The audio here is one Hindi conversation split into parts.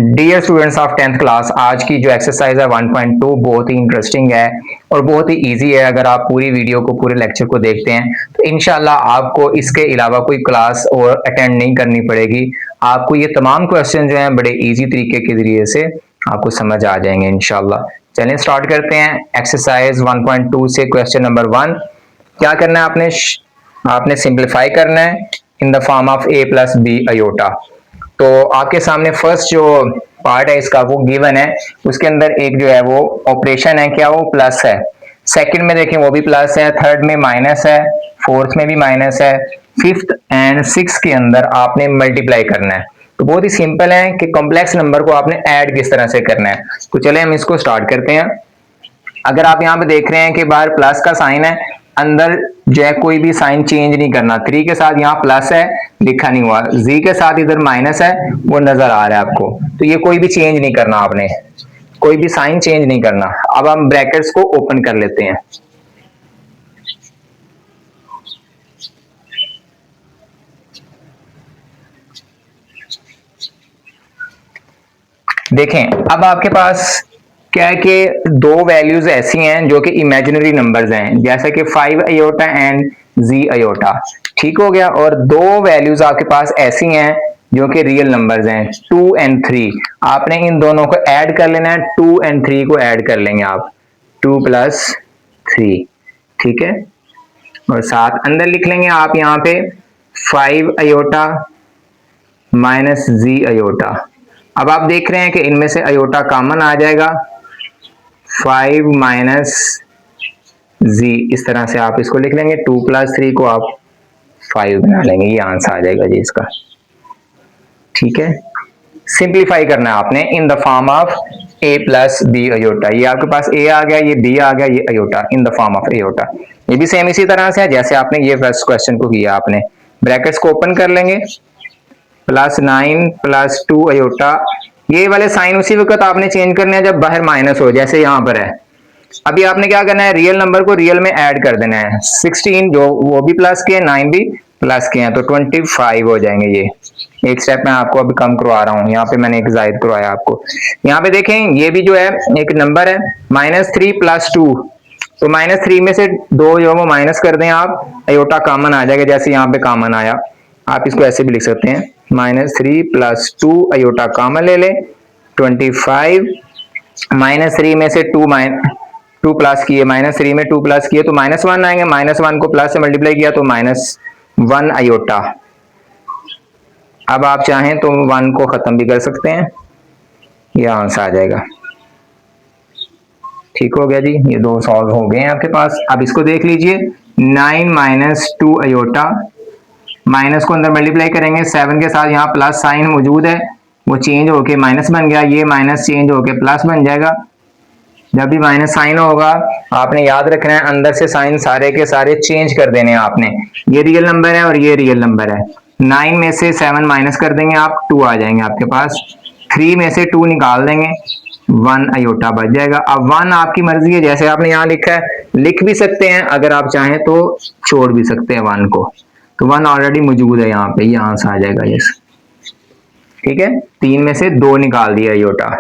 Dear students of 10th class, आज की जो एक्सरसाइज है 1.2 बहुत ही इंटरेस्टिंग है और बहुत ही इजी है। अगर आप पूरी वीडियो को, पूरे लेक्चर को देखते हैं तो इंशाल्लाह आपको इसके अलावा कोई क्लास और अटेंड नहीं करनी पड़ेगी। आपको ये तमाम क्वेश्चन जो हैं बड़े इजी तरीके के जरिए से आपको समझ आ जाएंगे इंशाल्लाह। चलिए स्टार्ट करते हैं एक्सरसाइज 1.2 से। क्वेश्चन नंबर 1, क्या करना है आपने सिंप्लीफाई करना है in the form of a plus b iota. तो आपके सामने फर्स्ट जो पार्ट है इसका वो गिवन है, उसके अंदर एक जो है वो ऑपरेशन है, क्या वो प्लस है। सेकंड में देखें वो भी प्लस है, थर्ड में माइनस है, फोर्थ में भी माइनस है, फिफ्थ एंड सिक्स के अंदर आपने मल्टीप्लाई करना है। तो बहुत ही सिंपल है कि कॉम्प्लेक्स नंबर को आपने ऐड किस तरह से करना है। तो चले हम इसको स्टार्ट करते हैं। अगर आप यहाँ पे देख रहे हैं कि बाहर प्लस का साइन है, अंदर जो है कोई भी साइन चेंज नहीं करना। 3 के साथ यहाँ प्लस है, लिखा नहीं हुआ, जी के साथ इधर माइनस है, वो नजर आ रहा है आपको। तो ये कोई भी चेंज नहीं करना, आपने कोई भी साइन चेंज नहीं करना। अब हम ब्रैकेट्स को ओपन कर लेते हैं। देखें अब आपके पास क्या है कि दो वैल्यूज ऐसी हैं जो कि इमेजिनरी नंबर्स हैं, जैसे कि 5 अयोटा एंड जी अयोटा, ठीक हो गया। और दो वैल्यूज आपके पास ऐसी हैं जो कि रियल नंबर्स हैं, 2 एंड 3। आपने इन दोनों को ऐड कर लेना है, 2 एंड 3 को ऐड कर लेंगे आप, 2 प्लस 3, ठीक है। और साथ अंदर लिख लेंगे आप यहाँ पे 5 अयोटा माइनस जी अयोटा। अब आप देख रहे हैं कि इनमें से अयोटा कॉमन आ जाएगा, 5 माइनस जी, इस तरह से आप इसको लिख लेंगे। 2 प्लस 3 को आप 5 बना लेंगे, ये आंसर आ जाएगा जी इसका, ठीक है। सिंप्लीफाई करना है आपने in the form of a plus b iota. ये आपके पास a आ गया, ये b आ गया, ये iota in the form of iota. ये भी सेम इसी तरह से है जैसे आपने ये फर्स्ट क्वेश्चन को किया। आपने ब्रैकेट्स को ओपन कर लेंगे, प्लस 9 प्लस 2 अयोटा। ये वाले साइन उसी वक्त आपने चेंज करने हैं जब बाहर माइनस हो, जैसे यहाँ पर है। अभी आपने क्या करना है, रियल नंबर को रियल में ऐड कर देना है। 16 जो वो भी प्लस के, 9 भी प्लस के हैं, तो 25 हो जाएंगे। ये एक स्टेप मैं आपको अभी कम करवा रहा हूँ, यहाँ पे मैंने एक जायद करवाया आपको। यहाँ पे देखें ये भी जो है एक नंबर है, -3 प्लस 2, तो -3 में से 2 जो वो माइनस कर दें आप, अयोटा कॉमन आ जाएगा, जैसे यहाँ पे कॉमन आया। आप इसको ऐसे भी लिख सकते हैं, -3 प्लस 2 अयोटा कॉमन ले लें, 25। -3 में से 2 प्लस किए, -3 में 2 प्लस किए तो -1 आएंगे, -1 को प्लस से मल्टीप्लाई किया तो -1 अयोटा। अब आप चाहें तो 1 को खत्म भी कर सकते हैं, यह आंसर आ जाएगा, ठीक हो गया जी। ये दो सॉल्व हो गए हैं आपके पास। अब इसको देख लीजिए, 9 माइनस 2 अयोटा, माइनस को अंदर मल्टीप्लाई करेंगे, 7 के साथ यहाँ प्लस साइन मौजूद है, वो चेंज होके माइनस बन गया, ये माइनस चेंज होके प्लस बन जाएगा। जब भी माइनस साइन होगा आपने याद रखना है अंदर से साइन सारे के सारे चेंज कर देने हैं आपने। ये रियल नंबर है और ये रियल नंबर है। 9 में से 7 माइनस कर देंगे आप, 2 आ जाएंगे आपके पास। 3 में से 2 निकाल देंगे, 1 अयोटा बच जाएगा। अब 1 आपकी मर्जी है, जैसे आपने यहाँ लिखा है लिख भी सकते हैं, अगर आप चाहें तो छोड़ भी सकते हैं 1 को। तो 1 ऑलरेडी मौजूद है यहाँ पे, यहाँ से आ जाएगा ये, ठीक है। 3 में से 2 निकाल दिया अयोटा।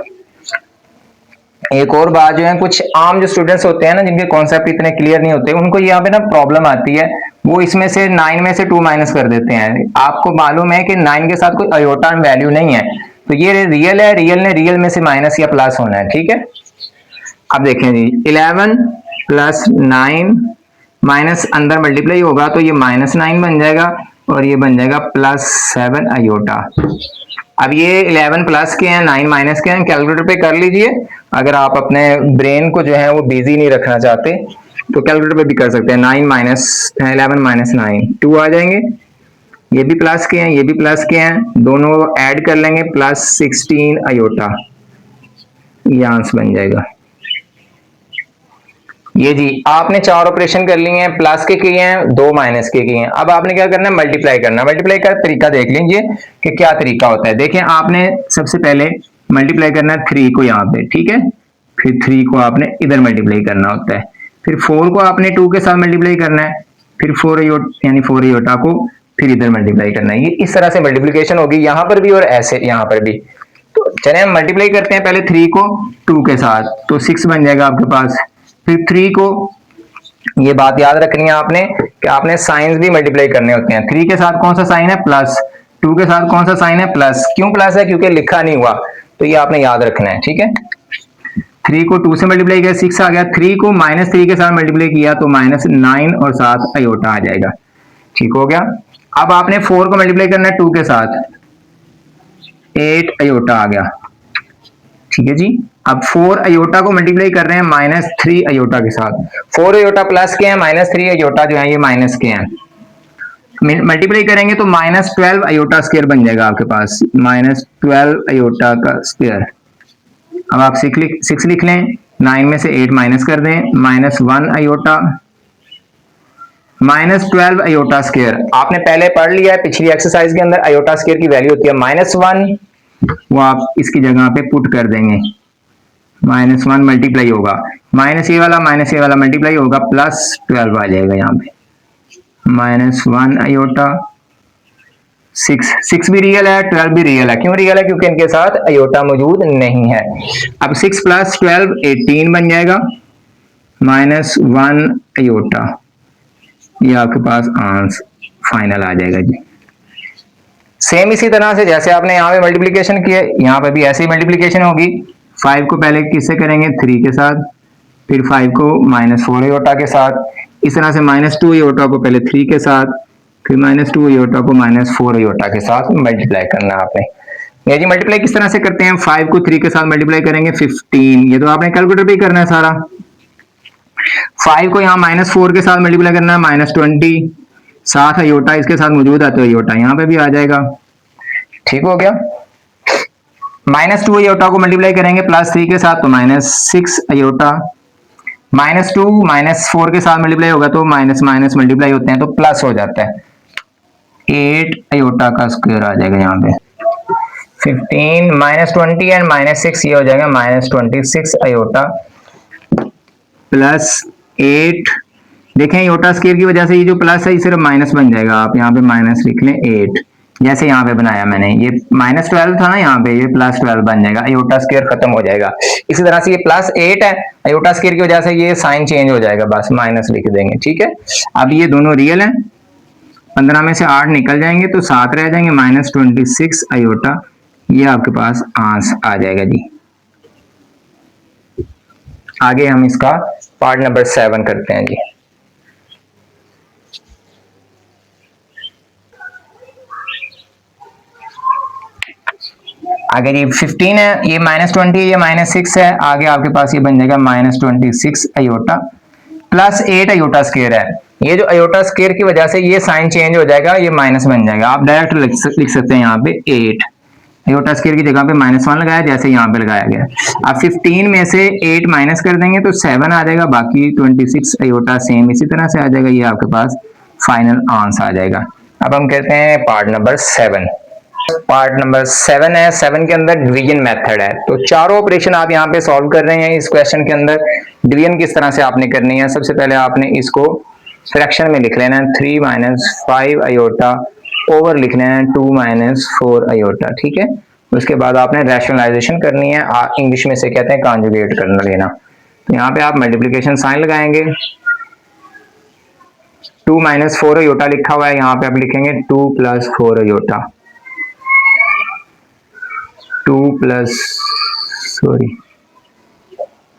एक और बात जो है, कुछ आम जो स्टूडेंट्स होते हैं ना, जिनके कॉन्सेप्ट इतने क्लियर नहीं होते, उनको यहाँ पे ना प्रॉब्लम आती है, वो इसमें से 9 में से 2 माइनस कर देते हैं। आपको मालूम है कि 9 के साथ कोई अयोटा वैल्यू नहीं है, तो ये रियल है, रियल में से माइनस या प्लस होना है, ठीक है। अब देखें जी, 11 प्लस 9 माइनस अंदर मल्टीप्लाई होगा तो ये -9 बन जाएगा और ये बन जाएगा +7 अयोटा। अब ये 11 प्लस के हैं, 9 माइनस के हैं, कैलकुलेटर पे कर लीजिए। अगर आप अपने ब्रेन को जो है वो बिजी नहीं रखना चाहते तो कैलकुलेटर पे भी कर सकते हैं। 9 माइनस 11 माइनस 9, 2 आ जाएंगे। ये भी प्लस के हैं, ये भी प्लस के हैं, दोनों ऐड कर लेंगे, +16 अयोटा, ये आंसर बन जाएगा। ये जी आपने 4 ऑपरेशन कर लिए हैं, प्लस के किए हैं, 2 माइनस के किए हैं। अब आपने क्या करना है, मल्टीप्लाई करना है। मल्टीप्लाई का तरीका देख लीजिए कि क्या तरीका होता है। देखिए आपने सबसे पहले मल्टीप्लाई करना है 3 को यहाँ पे, ठीक है, फिर 3 को आपने इधर मल्टीप्लाई करना होता है, फिर 4 को आपने 2 के साथ मल्टीप्लाई करना है, फिर 4 अयोटा को फिर इधर मल्टीप्लाई करना है। ये इस तरह से मल्टीप्लीकेशन होगी यहाँ पर भी और ऐसे यहाँ पर भी। तो चलिए हम मल्टीप्लाई करते हैं पहले 3 को 2 के साथ, तो 6 बन जाएगा आपके पास। फिर 3 को, ये बात याद रखनी है आपने कि आपने साइंस भी मल्टीप्लाई करने होते हैं। 3 के साथ कौन सा साइन है, प्लस। 2 के साथ कौन सा साइन है, प्लस। क्यों प्लस है, क्योंकि लिखा नहीं हुआ, तो ये आपने याद रखना है, ठीक है। 3 को 2 से मल्टीप्लाई किया 6 आ गया। 3 को -3 के साथ मल्टीप्लाई किया तो -9 और 7 अयोटा आ जाएगा, ठीक हो गया। अब आपने 4 को मल्टीप्लाई करना है 2 के साथ, 8 अयोटा आ गया, ठीक है जी। अब 4 अयोटा को मल्टीप्लाई कर रहे हैं -3 अयोटा के साथ। 4 अयोटा प्लस के हैं, -3 अयोटा जो है ये माइनस के हैं। मल्टीप्लाई करेंगे तो -12 अयोटा स्क्वायर बन जाएगा आपके पास, -12 अयोटा का स्क्वायर। अब आप 6 लिख लें, 9 में से 8 माइनस कर दें, -1 अयोटा, -12 अयोटा स्क्वायर। आपने पहले पढ़ लिया है पिछली एक्सरसाइज के अंदर, अयोटा स्क्वायर की वैल्यू होती है -1, वो आप इसकी जगह पे पुट कर देंगे। -1 मल्टीप्लाई होगा, माइनस ये वाला मल्टीप्लाई होगा, +12 आ जाएगा यहाँ पे, -1 अयोटा। 6 भी रियल है, 12 भी रियल है। क्यों रियल है, क्योंकि इनके साथ अयोटा मौजूद नहीं है। अब 6 + 12 18 बन जाएगा, -1 अयोटा, ये आपके पास आंसर फाइनल आ जाएगा जी। सेम इसी तरह से जैसे आपने यहाँ पे मल्टीप्लीकेशन किया, यहाँ पे भी ऐसे ही मल्टीप्लीकेशन होगी। 5 को पहले किससे करेंगे, 3 के साथ, फिर 5 को -4 अयोटा के साथ, इस तरह से -2 अयोटा को पहले 3 के साथ, फिर -2 अयोटा को -4 अयोटा के साथ मल्टीप्लाई करना है आपने। ये जी मल्टीप्लाई किस तरह से करते हैं, 5 को 3 के साथ मल्टीप्लाई करेंगे 15, ये तो आपने कैलकुलेटर पे ही करना है सारा। 5 को यहाँ -4 के साथ मल्टीप्लाई करना है -20, 7 अयोटा इसके साथ मौजूद है तो अयोटा यहाँ पे भी आ जाएगा, ठीक हो गया। -2 अयोटा को मल्टीप्लाई करेंगे +3 के साथ तो -6 अयोटा, -2 -4 के साथ मल्टीप्लाई होगा तो माइनस माइनस मल्टीप्लाई होते हैं तो प्लस हो जाता है, 8 अयोटा का स्क्वायर आ जाएगा यहाँ पे। 15 -20 एंड -6 ये हो जाएगा -26 अयोटा +8। देखें अयोटा स्क्वायर की वजह से ये जो प्लस है ये सिर्फ माइनस बन जाएगा, आप यहाँ पे माइनस लिख लें 8, जैसे यहाँ पे बनाया मैंने, ये -12 था ना, यहाँ पे ये +12 बन जाएगा, अयोटा स्क्वायर खत्म हो जाएगा। इसी तरह से ये +8 है, अयोटा स्क्वायर की वजह से ये साइन चेंज हो जाएगा, बस माइनस लिख देंगे, ठीक है। अब ये दोनों रियल हैं, 15 में से 8 निकल जाएंगे तो 7 रह जाएंगे, -26 अयोटा, ये आपके पास आंसर आ जाएगा जी। आगे हम इसका पार्ट नंबर 7 करते हैं जी। आगे जी 15 है, ये -20, ये -6 है, आगे आपके पास ये बन जाएगा -26 अयोटा +8 अयोटा स्क्वायर है। ये जो अयोटा स्क्वायर की वजह से ये साइन चेंज हो जाएगा, ये माइनस बन जाएगा, आप डायरेक्ट लिख सकते हैं यहाँ पे 8, अयोटा स्क्वायर की जगह पे -1 लगाया जैसे यहाँ पे लगाया गया। अब 15 में से 8 माइनस कर देंगे तो 7 आ जाएगा, बाकी 26 अयोटा सेम इसी तरह से आ जाएगा, ये आपके पास फाइनल आंसर आ जाएगा। अब हम कहते हैं पार्ट नंबर 7। पार्ट नंबर 7 है, 7 के अंदर डिवीजन मेथड है, तो चारों ऑपरेशन आप यहाँ पे सॉल्व कर रहे हैं। इस क्वेश्चन के अंदर डिवीजन किस तरह से आपने करनी है, सबसे पहले आपने इसको फ्रैक्शन में लिख लेना है, 3 - 5 अयोटा ओवर लिख लेना है 2 - 4 अयोटा, ठीक है। उसके बाद आपने रैशनलाइजेशन करनी है, इंग्लिश में से कहते हैं कॉन्जुगेट करना लेना। तो यहाँ पे आप मल्टीप्लिकेशन साइन लगाएंगे, 2 - 4 अयोटा लिखा हुआ है, यहाँ पे आप लिखेंगे 2 + 4 अयोटा,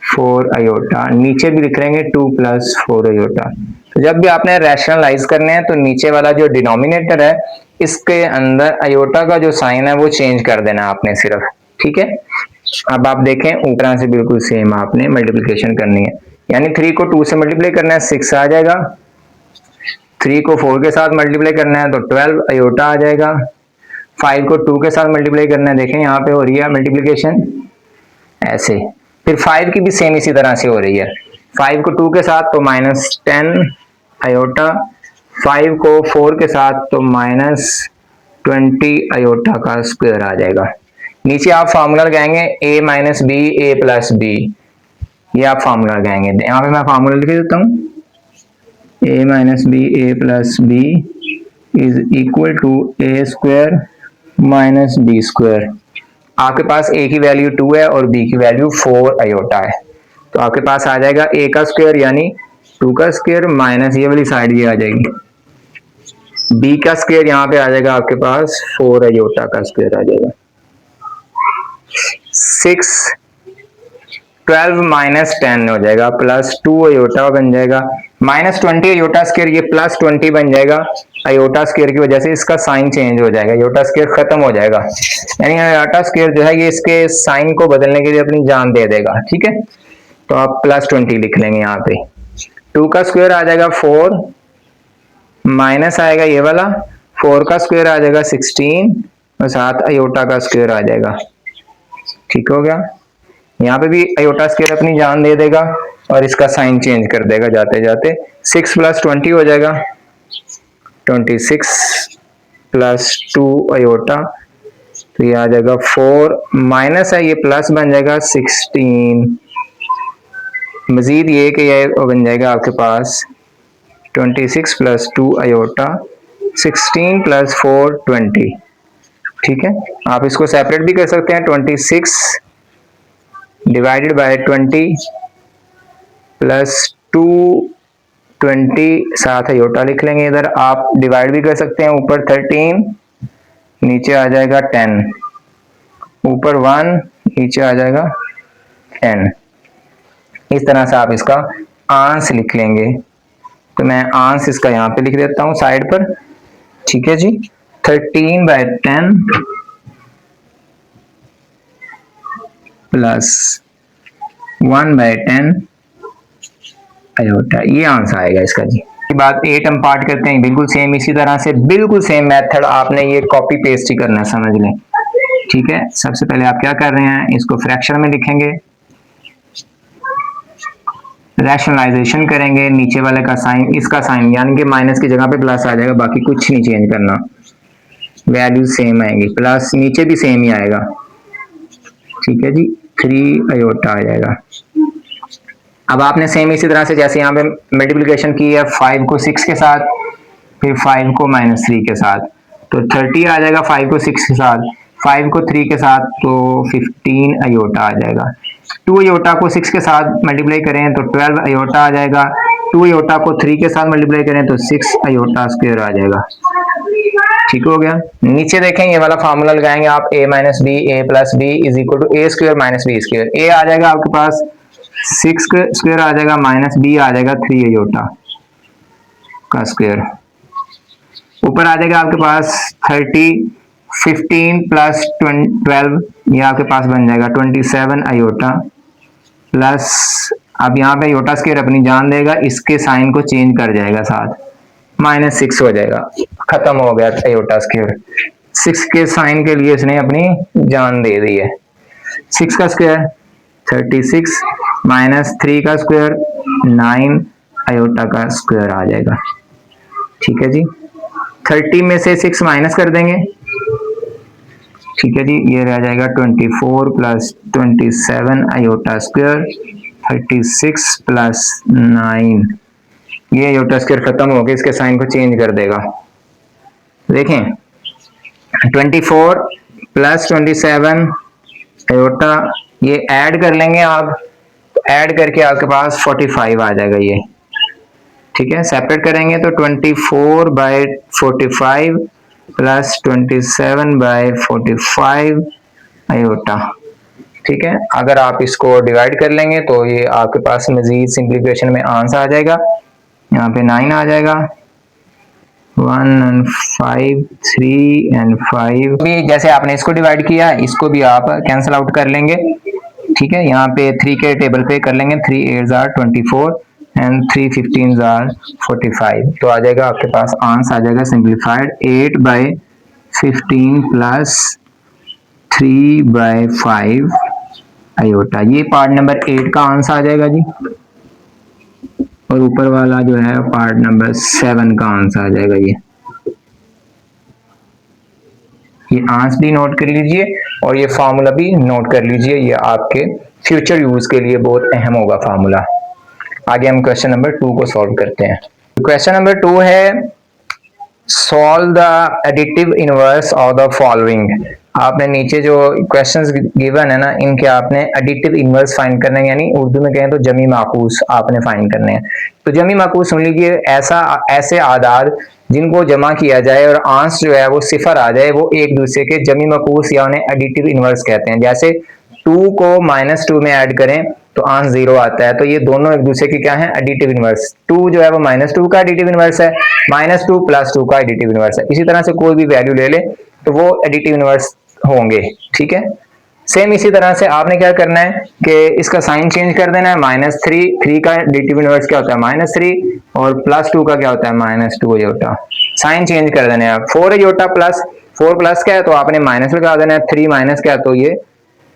4 अयोटा, नीचे भी लिख लेंगे 2 + 4 अयोटा। तो जब भी आपने रैशनलाइज करने हैं तो नीचे वाला जो डिनोमिनेटर है इसके अंदर अयोटा का जो साइन है वो चेंज कर देना आपने सिर्फ, ठीक है। अब आप देखें ऊपर से बिल्कुल सेम आपने मल्टीप्लिकेशन करनी है, यानी 3 को 2 से मल्टीप्लाई करना है 6 आ जाएगा, 3 को 4 के साथ मल्टीप्लाई करना है तो 12 अयोटा आ जाएगा, 5 को 2 के साथ मल्टीप्लाई करना है, देखें यहाँ पे हो रही है मल्टीप्लिकेशन ऐसे, फिर 5 की भी सेम इसी तरह से हो रही है, 5 को 2 के साथ तो -10 अयोटा, 5 को 4 के साथ तो -20 अयोटा का स्क्वायर आ जाएगा। नीचे आप फार्मूला लगाएंगे a - b a + b, ये आप फार्मूला लगाएंगे, यहाँ पे मैं फार्मूला लिख देता हूँ, a - b a + b is equal to a² - b²। आपके पास a की वैल्यू 2 है और b की वैल्यू 4 आयोटा है, तो आपके पास आ जाएगा a का स्क्वायर यानी 2 का स्क्वायर माइनस ये वाली साइड ये आ जाएगी, b का स्क्वायर यहाँ पे आ जाएगा आपके पास 4 आयोटा का स्क्वायर आ जाएगा। 12 माइनस 10 हो जाएगा प्लस 2 आयोटा बन जाएगा, माइनस 20 आयोटा स्क्वायर ये प्लस 20 बन जाएगा। आयोटा स्क्वायर की वजह से इसका साइन चेंज हो जाएगा, आयोटा स्क्वायर खत्म हो जाएगा, यानी आयोटा स्क्वायर जो है ये इसके साइन को बदलने के लिए अपनी जान दे देगा। ठीक है, तो आप प्लस 20 लिख लेंगे यहाँ पे। 2 का स्क्वायर आ जाएगा 4 माइनस आएगा ये वाला 4 का स्क्वायर आ जाएगा 16 और साथ आयोटा का स्क्वायर आ जाएगा। ठीक हो गया, यहाँ पे भी आयोटा स्क्वायर अपनी जान दे देगा और इसका साइन चेंज कर देगा जाते जाते। 6 प्लस 20 हो जाएगा 26 प्लस 2 आयोटा, तो ये आ जाएगा 4 माइनस है ये प्लस बन जाएगा 16, मजीद ये कि ये बन जाएगा आपके पास 26 प्लस 2 आयोटा 16 प्लस 4 20। ठीक है, आप इसको सेपरेट भी कर सकते हैं, 26 डिवाइडेड बाय 20 प्लस 220 साथ आयोटा लिख लेंगे इधर, आप डिवाइड भी कर सकते हैं, ऊपर 13 नीचे आ जाएगा 10, ऊपर 1 नीचे आ जाएगा 10। इस तरह से आप इसका आंस लिख लेंगे, तो मैं आंस इसका यहाँ पे लिख देता हूँ साइड पर। ठीक है जी, 13 बाय 10 प्लस 1 बाय 10 आयोटा, ये आंसर आएगा इसका जी। बात 8 हम पार्ट करते हैं बिल्कुल सेम इसी तरह से, बिल्कुल सेम मेथड आपने ये कॉपी पेस्ट ही करना, समझ लें। ठीक है, सबसे पहले आप क्या कर रहे हैं, इसको फ्रैक्शन में लिखेंगे, रैशनलाइजेशन करेंगे, नीचे वाले का साइन इसका साइन यानी कि माइनस की जगह पे प्लस आ जाएगा, बाकी कुछ नहीं चेंज करना, वैल्यू सेम आएंगी, प्लस नीचे भी सेम ही आएगा। ठीक है जी, 3 आयोटा आ जाएगा। अब आपने सेम इसी तरह से जैसे यहाँ पे मल्टीप्लिकेशन की है 5 को 6 के साथ, फिर 5 को -3 के साथ, तो 30 आ जाएगा 5 को 6 के साथ, 5 को 3 के साथ तो 15 आयोटा आ जाएगा। 2 आयोटा को 6 के साथ मल्टीप्लाई करें तो 12 आयोटा आ जाएगा, 2 आयोटा को 3 के साथ मल्टीप्लाई करें तो 6 आयोटा स्क्वायर आ जाएगा। ठीक हो गया, नीचे देखें ये वाला फार्मूला लगाएंगे आप, a minus B A plus B is equal to A square minus B square. A आ जाएगा आपके पास 6 स्क्वायर आ जाएगा माइनस बी आ जाएगा 3 आयोटा का स्क्वायर, ऊपर आ जाएगा आपके पास 30, 15 प्लस 12 ये आपके पास बन जाएगा 27 आयोटा प्लस, अब यहाँ पे आयोटा स्क्वायर अपनी जान देगा, इसके साइन को चेंज कर जाएगा साथ, -6 हो जाएगा, खत्म हो गया आयोटा स्क्वायर। 6 के साइन के लिए इसने अपनी जान दे दी है। 6 का स्क्वायर 36 माइनस 3 का स्क्वायर 9 आयोटा का स्क्वायर आ जाएगा। ठीक है जी, 30 में से 6 माइनस कर देंगे, ठीक है जी, ये रह जाएगा 24 प्लस 27 आयोटा स्क्वायर 36 प्लस 9, ये आयोटा स्क्वायर खत्म हो गया, इसके साइन को चेंज कर देगा। देखें 24 प्लस 27 आयोटा, ये ऐड कर लेंगे आप, ऐड करके आपके पास 45 आ जाएगा ये। ठीक है, सेपरेट करेंगे तो 24 बाय 45 प्लस 27 बाय 45 आयोटा। ठीक है, अगर आप इसको डिवाइड कर लेंगे तो ये आपके पास मजीद सिंप्लीफिकेशन में आंसर आ जाएगा, यहाँ पे 9 आ जाएगा, 1 and 5 3 and 5 भी जैसे आपने इसको डिवाइड किया इसको भी आप कैंसिल आउट कर लेंगे। ठीक है, यहाँ पे 3 के टेबल पे कर लेंगे, 3 8s are 24 and 3 15s are 45, तो आ जाएगा आपके पास आंसर आ जाएगा simplified 8 by 15 plus 3 by 5 iota. ये पार्ट नंबर 8 का आंसर आ जाएगा जी, और ऊपर वाला जो है पार्ट नंबर 7 का आंसर आ जाएगा। ये आंसर भी नोट कर लीजिए और ये फार्मूला भी नोट कर लीजिए, ये आपके फ्यूचर यूज के लिए बहुत अहम होगा फार्मूला। आगे हम क्वेश्चन नंबर 2 को सॉल्व करते हैं। क्वेश्चन नंबर 2 है solve the additive inverse of the following. आपने नीचे जो क्वेश्चंस गिवन है ना, इनके आपने एडिटिव इनवर्स फाइंड करना है, यानी उर्दू में कहें तो जमी माकूस आपने फाइंड करने हैं। तो जमी माकूस सुन लीजिए, ऐसे आदाद जिनको जमा किया जाए और आंस जो है वो सिफर आ जाए, वो एक दूसरे के जमी माकूस या उन्हें एडिटिव इनवर्स कहते हैं। जैसे 2 को -2 में ऐड करें तो आंस 0 आता है, तो ये दोनों एक दूसरे के क्या है, एडिटिव इनवर्स। 2 जो है वो -2 का एडिटिव इनवर्स है, -2 + 2 का एडिटिव इनवर्स है। इसी तरह से कोई भी वैल्यू ले ले तो वो एडिटिव इनवर्स होंगे, ठीक है। सेम इसी तरह से आपने क्या करना है कि इसका साइन चेंज कर देना है, -3 का एडिटिव इनवर्स क्या होता है, -3, और +2 का क्या होता है, -2 अयोटा। साइन चेंज कर देना है, 4 अयोटा प्लस 4 प्लस क्या है तो आपने माइनस लगा देना है, 3 माइनस क्या है तो ये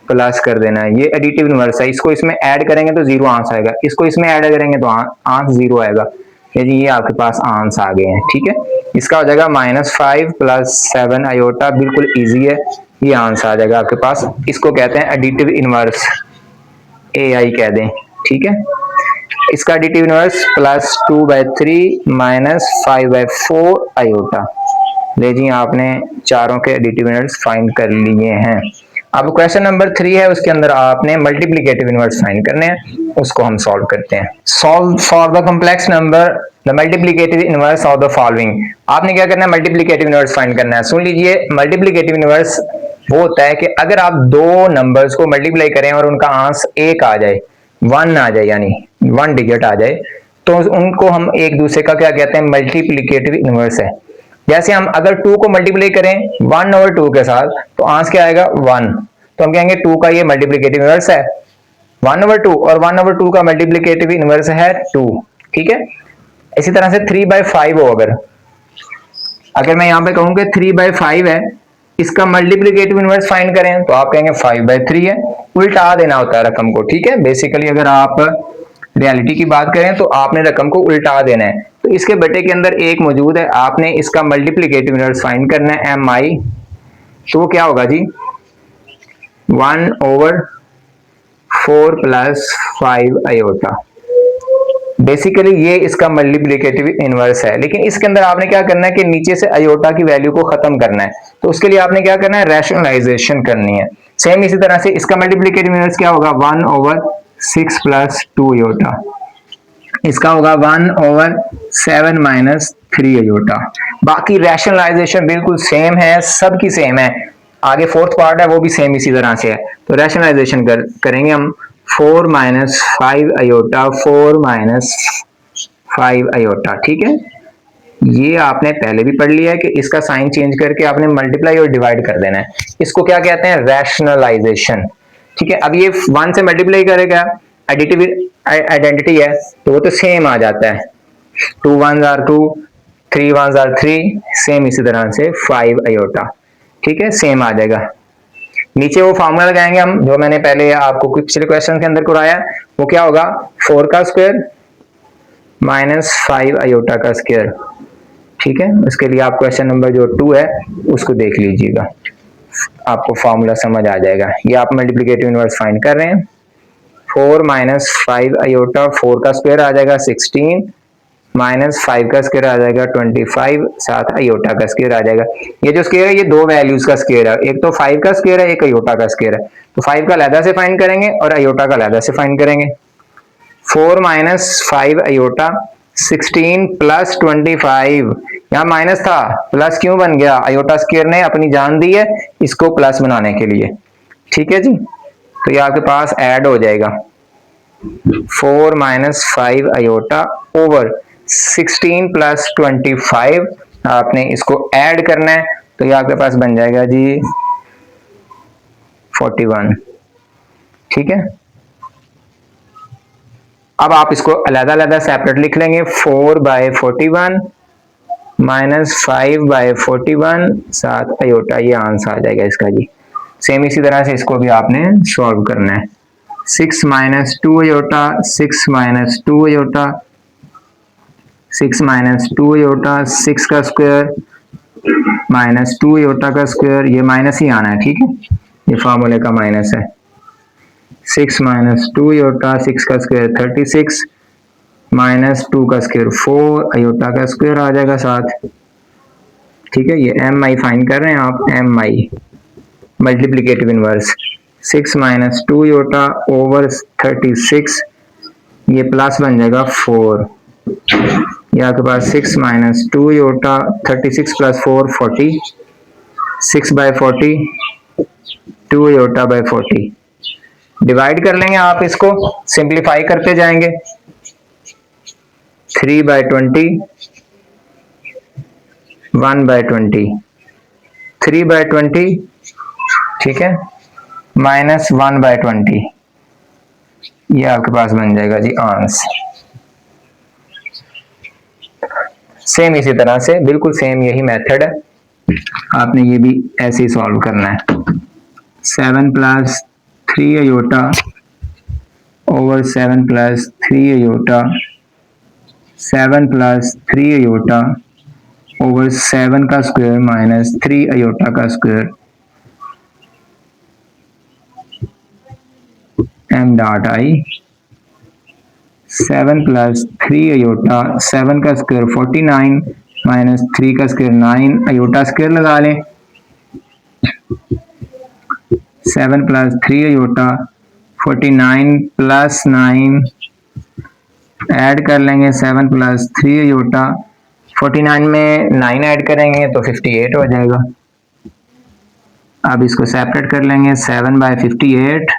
प्लस कर देना है। ये एडिटिव इनवर्स है, इसको इसमें ऐड करेंगे तो 0 आंस आएगा, इसको इसमें ऐड करेंगे तो आंस 0 आएगा। ये आपके पास आंस आ गए हैं, ठीक है। इसका हो जाएगा -5 + 7 अयोटा, बिल्कुल इजी है, ये आंसर आ जाएगा आपके पास। इसको कहते हैं एडिटिव इनवर्स, AI कह दें, ठीक है। इसका एडिटिव इनवर्स +2/3 - 5/4 अयोटा। ले जी, आपने चारों के एडिटिव इनवर्स फाइंड कर लिए हैं। अब क्वेश्चन नंबर 3 है, उसके अंदर आपने मल्टीप्लिकेटिव इनवर्स फाइंड करने हैं, उसको हम सॉल्व करते हैं। Solve for the complex number the multiplicative inverse of the following. आपने क्या करना है, मल्टीप्लिकेटिव इनवर्स फाइंड करना है। सुन लीजिए, मल्टीप्लिकेटिव इनवर्स वो होता है कि अगर आप दो नंबर्स को मल्टीप्लाई करें और उनका आंस 1 आ जाए, 1 आ जाए, यानी 1 डिजिट आ जाए, तो उनको हम एक दूसरे का क्या कहते हैं, मल्टीप्लिकेटिव इनवर्स है। जैसे हम अगर 2 को मल्टीप्लाई करें 1/2 के साथ तो आंस क्या आएगा, 1, तो हम कहेंगे 2 का ये मल्टीप्लिकेटिव इनवर्स है 1/2, और 1/2 का मल्टीप्लिकेटिव इनवर्स है 2, ठीक है। इसी तरह से 3/5 हो, अगर मैं यहां पे कहूं कि 3/5 है, इसका मल्टीप्लिकेटिव इनवर्स फाइंड करें तो आप कहेंगे 5/3 है, उल्टा देना होता है रकम को, ठीक है। बेसिकली अगर आप रियलिटी की बात करें तो आपने रकम को उल्टा देना है। तो इसके बटे के अंदर एक मौजूद है, आपने इसका मल्टीप्लिकेटिव इनवर्स फाइंड करना है, MI, तो वो क्या होगा जी, 1/4 + 5 अयोटा। बेसिकली ये इसका मल्टीप्लिकेटिव इनवर्स है, लेकिन इसके अंदर आपने क्या करना है कि नीचे से अयोटा की वैल्यू को खत्म करना है, तो उसके लिए आपने क्या करना है, रैशनलाइजेशन करनी है। सेम इसी तरह से इसका मल्टीप्लिकेटिव इनवर्स क्या होगा, 1/6 + 2 अयोटा। इसका होगा 1/7 - 3 अयोटा। बाकी रैशनलाइजेशन बिल्कुल सेम है, सबकी सेम है। आगे फोर्थ पार्ट है वो भी सेम इसी तरह से है, तो रैशनलाइजेशन करेंगे हम। 4 - 5 अयोटा, 4 - 5 अयोटा, ठीक है। ये आपने पहले भी पढ़ लिया है कि इसका साइन चेंज करके आपने मल्टीप्लाई और डिवाइड कर देना है, इसको क्या कहते हैं, रैशनलाइजेशन, ठीक है। अब ये 1 से मल्टीप्लाई करेगा, एडिटिव आइडेंटिटी है तो वो तो सेम आ जाता है, 2 1s are 2, 3 1s are 3, same इसी तरह से 5 अयोटा, ठीक है, सेम आ जाएगा। नीचे वो फॉर्मूला लगाएंगे हम जो मैंने पहले आपको पिछले क्वेश्चन के अंदर कराया, वो क्या होगा, 4 का स्क्वायर -5 अयोटा का स्क्वायर, ठीक है। उसके लिए आप क्वेश्चन नंबर जो 2 है उसको देख लीजिएगा, आपको फॉर्मूला समझ आ जाएगा। ये आप मल्टीप्लिकेटिव इनवर्स फाइंड कर रहे हैं, 4 - 5 अयोटा, 4 का स्क्वायर आ जाएगा 16, -5 का स्क्वायर आ जाएगा 25, साथ अयोटा का स्क्वायर आ जाएगा। ये जो स्क्वायर है ये दो वैल्यूज का स्क्वायर है, एक तो 5 का स्क्वायर है, एक अयोटा का स्क्वायर है, तो 5 का अलग से फाइंड करेंगे और अयोटा का अलग से फाइंड करेंगे। 4 - 5 अयोटा, 16 + 25, यहाँ माइनस था प्लस क्यों बन गया, अयोटा स्क्वायर ने अपनी जान दी है इसको प्लस बनाने के लिए, ठीक है जी। तो ये आपके पास ऐड हो जाएगा, 4 - 5 अयोटा ओवर 16 + 25, आपने इसको ऐड करना है तो ये आपके पास बन जाएगा जी 41, ठीक है। अब आप इसको अलग-अलग सेपरेट लिख लेंगे, 4/41 -5/41 साथ अयोटा, ये आंसर आ जाएगा इसका जी। सेम इसी तरह से इसको भी आपने सॉल्व करना है, 6 - 2 अयोटा, 6 - 2 अयोटा, 6 - 2 अयोटा, 6 का स्क्वायर -2 अयोटा का स्क्वायर, ये माइनस ही आना है, ठीक है, ये फार्मूले का माइनस है। 6 - 2 अयोटा, 6 का स्क्वायर 36, -2 का स्क्वायर 4, अयोटा का स्क्वायर आ जाएगा साथ, ठीक है। ये MI फाइंड कर रहे हैं आप, MI multiplicative inverse 6 minus 2 iota over 36, ये प्लस बन जाएगा 4। ये आपके पास 6 minus 2 iota 36 plus 4 40, 6 by 40, 2 iota by 40। Divide कर लेंगे आप, इसको सिंप्लीफाई करते जाएंगे। 3 बाय 20, 1 बाय 20, 3 बाय 20, ठीक है, माइनस 1 बाय 20, ये आपके पास बन जाएगा जी आंसर। सेम इसी तरह से बिल्कुल सेम यही मेथड है, आपने ये भी ऐसे ही सॉल्व करना है। 7 plus 3 iota over 7 plus 3 iota, 7 plus 3 iota over 7 का स्क्वायर माइनस 3 आयोटा का square, m dot I. 7 plus 3 iota, 7 का स्क्वायर 49 माइनस 3 का स्क्वायर 9, आयोटा स्क्वायर लगा लें। 7 प्लस 3 आयोटा 49 प्लस 9, ऐड कर लेंगे 7 प्लस 3 आयोटा, 49 में 9 ऐड करेंगे तो 58 हो जाएगा। अब इसको सेपरेट कर लेंगे, 7 बाय 58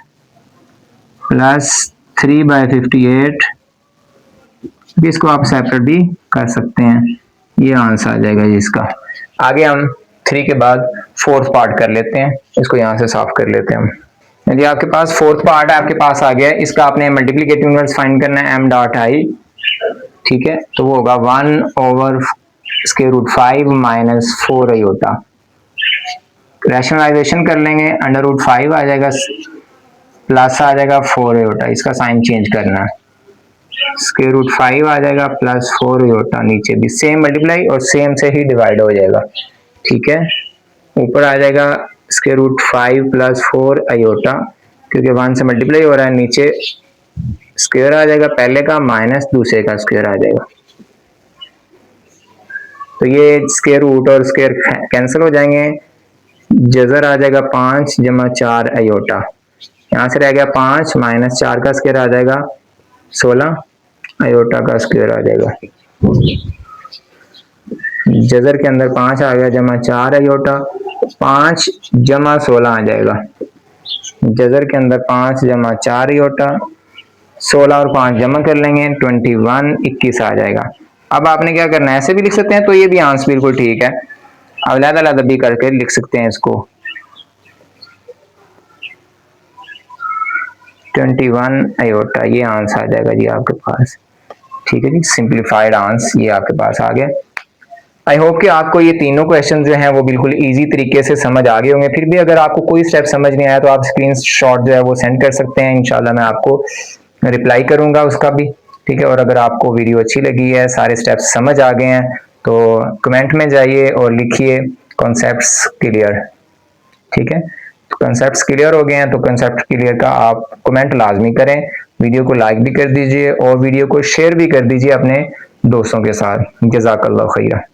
प्लस 3 बाय 58, इसको आप सेपरेट भी कर सकते हैं, ये आंसर आ जाएगा जी इसका। आगे हम 3 के बाद फोर्थ पार्ट कर लेते हैं, इसको यहाँ से साफ कर लेते हैं हम। यदि आपके पास फोर्थ पार्ट आपके पास आ गया है, इसका आपने मल्टीप्लिकेटिव इनवर्स फाइंड करना है m डॉट आई, ठीक है, तो वो होगा 1 over square root 5 minus 4 iota. Rationalisation कर लेंगे, अंडर रूट 5 आ जाएगा, प्लस आ जाएगा 4 आयोटा, इसका साइन चेंज करना है, स्क्वायर रूट 5 आ जाएगा प्लस 4 आयोटा, नीचे भी सेम मल्टीप्लाई और सेम से ही डिवाइड हो जाएगा, ठीक है। ऊपर आ जाएगा स्क्वायर रूट 5 प्लस 4 आयोटा, क्योंकि 1 से मल्टीप्लाई हो रहा है, नीचे स्क्वायर आ जाएगा पहले का माइनस दूसरे का स्क्वायर आ जाएगा, तो ये स्क्वायर रूट और स्क्वायर कैंसिल हो जाएंगे, जजर आ जाएगा 5 जमा 4 आयोटा, यहाँ से रह गया 5 माइनस 4 का स्क्वायर आ जाएगा 16 आयोटा का स्क्वायर आ जाएगा, जजर के अंदर 5 आ गया जमा 4 आयोटा, 5 जमा 16 आ जाएगा, जजर के अंदर 5 जमा 4 आयोटा, 16 और 5 जमा कर लेंगे 21 21 आ जाएगा। अब आपने क्या करना है, ऐसे भी लिख सकते हैं, तो ये भी आंसर बिल्कुल ठीक है, अब अलग-अलग भी करके लिख सकते हैं इसको। 21 आयोटा, ये आंसर आ जाएगा जी आपके पास, ठीक है जी, सिंप्लीफाइड आंसर ये आपके पास आ गया। आई होप कि आपको ये तीनों क्वेश्चन जो हैं वो बिल्कुल इजी तरीके से समझ आ गए होंगे। फिर भी अगर आपको कोई स्टेप समझ नहीं आया तो आप स्क्रीनशॉट जो है वो सेंड कर सकते हैं, इंशाल्लाह मैं आपको रिप्लाई करूंगा उसका भी, ठीक है। और अगर आपको वीडियो अच्छी लगी है, सारे स्टेप्स समझ आ गए हैं, तो कमेंट में जाइए और लिखिए कॉन्सेप्ट्स क्लियर, ठीक है। तो कॉन्सेप्ट्स क्लियर हो गए हैं, तो कॉन्सेप्ट क्लियर का आप कमेंट लाजमी करें, वीडियो को लाइक भी कर दीजिए और वीडियो को शेयर भी कर दीजिए अपने दोस्तों के साथ। जज़ाकल्लाह खैरा।